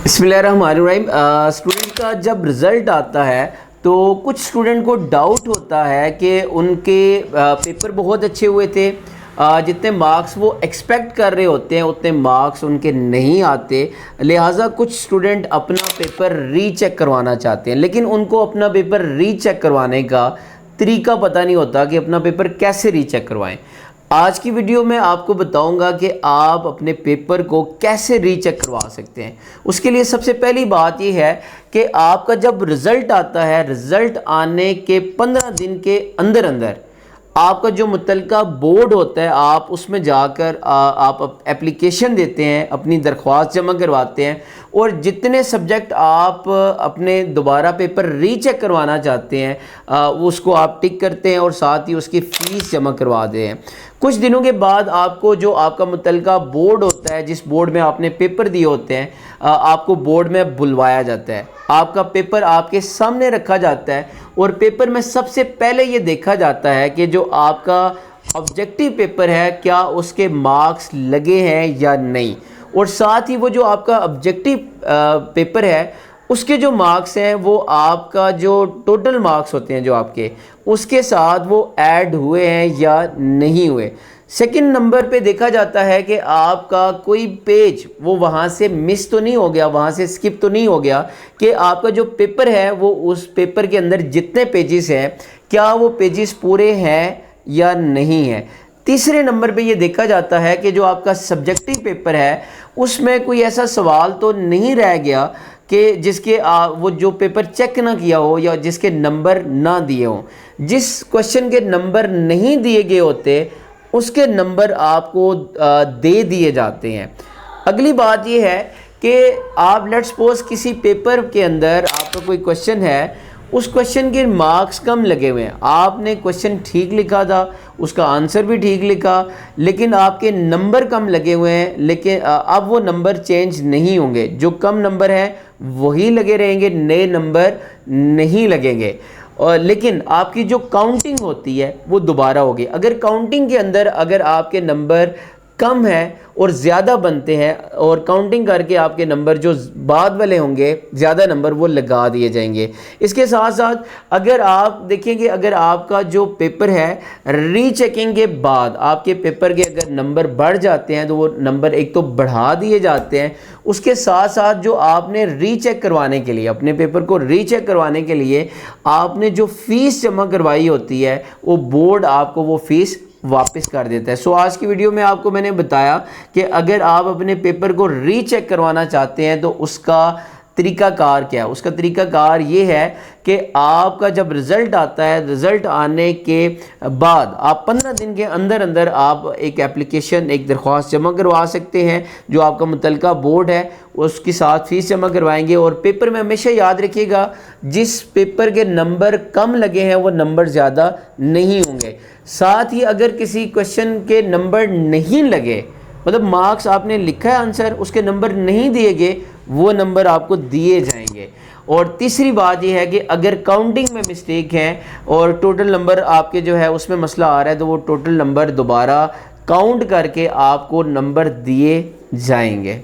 बिस्मिल्लाहिर्रहमानिर्रहीम। स्टूडेंट का जब रिज़ल्ट आता है तो कुछ स्टूडेंट को डाउट होता है कि उनके पेपर बहुत अच्छे हुए थे, जितने मार्क्स वो एक्सपेक्ट कर रहे होते हैं उतने मार्क्स उनके नहीं आते। लिहाजा कुछ स्टूडेंट अपना पेपर रीचेक करवाना चाहते हैं, लेकिन उनको अपना पेपर रीचेक करवाने का तरीका पता नहीं होता कि अपना पेपर कैसे रीचेक करवाएं। आज की वीडियो में आपको बताऊंगा कि आप अपने पेपर को कैसे रीचेक करवा सकते हैं। उसके लिए सबसे पहली बात यह है कि आपका जब रिज़ल्ट आता है, रिज़ल्ट आने के 15 दिन के अंदर अंदर आपका जो मुतलका बोर्ड होता है, आप उसमें जाकर आप एप्लीकेशन देते हैं, अपनी दरख्वास्त जमा करवाते हैं और जितने सब्जेक्ट आप अपने दोबारा पेपर रीचेक करवाना चाहते हैं उसको आप टिक करते हैं और साथ ही उसकी फ़ीस जमा करवा दें हैं। कुछ दिनों के बाद आपको जो आपका मुतलका बोर्ड होता है, जिस बोर्ड में आपने पेपर दिए होते हैं, आपको बोर्ड में बुलवाया जाता है। आपका पेपर आपके सामने रखा जाता है और पेपर में सबसे पहले ये देखा जाता है कि जो आपका ऑब्जेक्टिव पेपर है क्या उसके मार्क्स लगे हैं या नहीं, और साथ ही वो जो आपका ऑब्जेक्टिव पेपर है उसके जो मार्क्स हैं वो आपका जो टोटल मार्क्स होते हैं जो आपके, उसके साथ वो ऐड हुए हैं या नहीं हुए। सेकंड नंबर पे देखा जाता है कि आपका कोई पेज वो वहाँ से मिस तो नहीं हो गया, वहाँ से स्किप तो नहीं हो गया, कि आपका जो पेपर है वो उस पेपर के अंदर जितने पेजेस हैं क्या वो पेजेस पूरे हैं या नहीं है। तीसरे नंबर पे ये देखा जाता है कि जो आपका सब्जेक्टिव पेपर है उसमें कोई ऐसा सवाल तो नहीं रह गया कि जिसके वो जो पेपर चेक ना किया हो या जिसके नंबर ना दिए हों। जिस क्वेश्चन के नंबर नहीं दिए गए होते उसके नंबर आपको दे दिए जाते हैं। अगली बात यह है कि आप लेट्स सपोज किसी पेपर के अंदर आपका कोई क्वेश्चन है, उस क्वेश्चन के मार्क्स कम लगे हुए हैं, आपने क्वेश्चन ठीक लिखा था, उसका आंसर भी ठीक लिखा, लेकिन आपके नंबर कम लगे हुए हैं, लेकिन अब वो नंबर चेंज नहीं होंगे, जो कम नंबर हैं वही लगे रहेंगे, नए नंबर नहीं लगेंगे। और लेकिन आपकी जो काउंटिंग होती है वो दोबारा होगी। अगर काउंटिंग के अंदर अगर आपके नंबर कम है और ज़्यादा बनते हैं और काउंटिंग करके आपके नंबर जो बाद वाले होंगे ज़्यादा नंबर वो लगा दिए जाएंगे। इसके साथ साथ अगर आप देखेंगे, अगर आपका जो पेपर है रीचेकिंग के बाद आपके पेपर के अगर नंबर बढ़ जाते हैं तो वो नंबर एक तो बढ़ा दिए जाते हैं, उसके साथ साथ जो आपने रीचेक करवाने के लिए, अपने पेपर को रीचेक करवाने के लिए आपने जो फ़ीस जमा करवाई होती है वो बोर्ड आपको वो फ़ीस वापस कर देता है। सो आज की वीडियो में आपको मैंने बताया कि अगर आप अपने पेपर को रीचेक करवाना चाहते हैं तो उसका तरीकाकार क्या है। उसका तरीकाकार ये है कि आपका जब रिज़ल्ट आता है, रिज़ल्ट आने के बाद आप 15 दिन के अंदर अंदर आप एक एप्लीकेशन, एक दरख्वास्त जमा करवा सकते हैं। जो आपका मुतलका बोर्ड है उसके साथ फ़ीस जमा करवाएंगे। और पेपर में हमेशा याद रखिएगा, जिस पेपर के नंबर कम लगे हैं वो नंबर ज़्यादा नहीं होंगे। साथ ही अगर किसी क्वेश्चन के नंबर नहीं लगे, मतलब मार्क्स आपने लिखा है आंसर, उसके नंबर नहीं दिए गए, वो नंबर आपको दिए जाएंगे। और तीसरी बात यह है कि अगर काउंटिंग में मिस्टेक है और टोटल नंबर आपके जो है उसमें मसला आ रहा है तो वो टोटल नंबर दोबारा काउंट करके आपको नंबर दिए जाएंगे।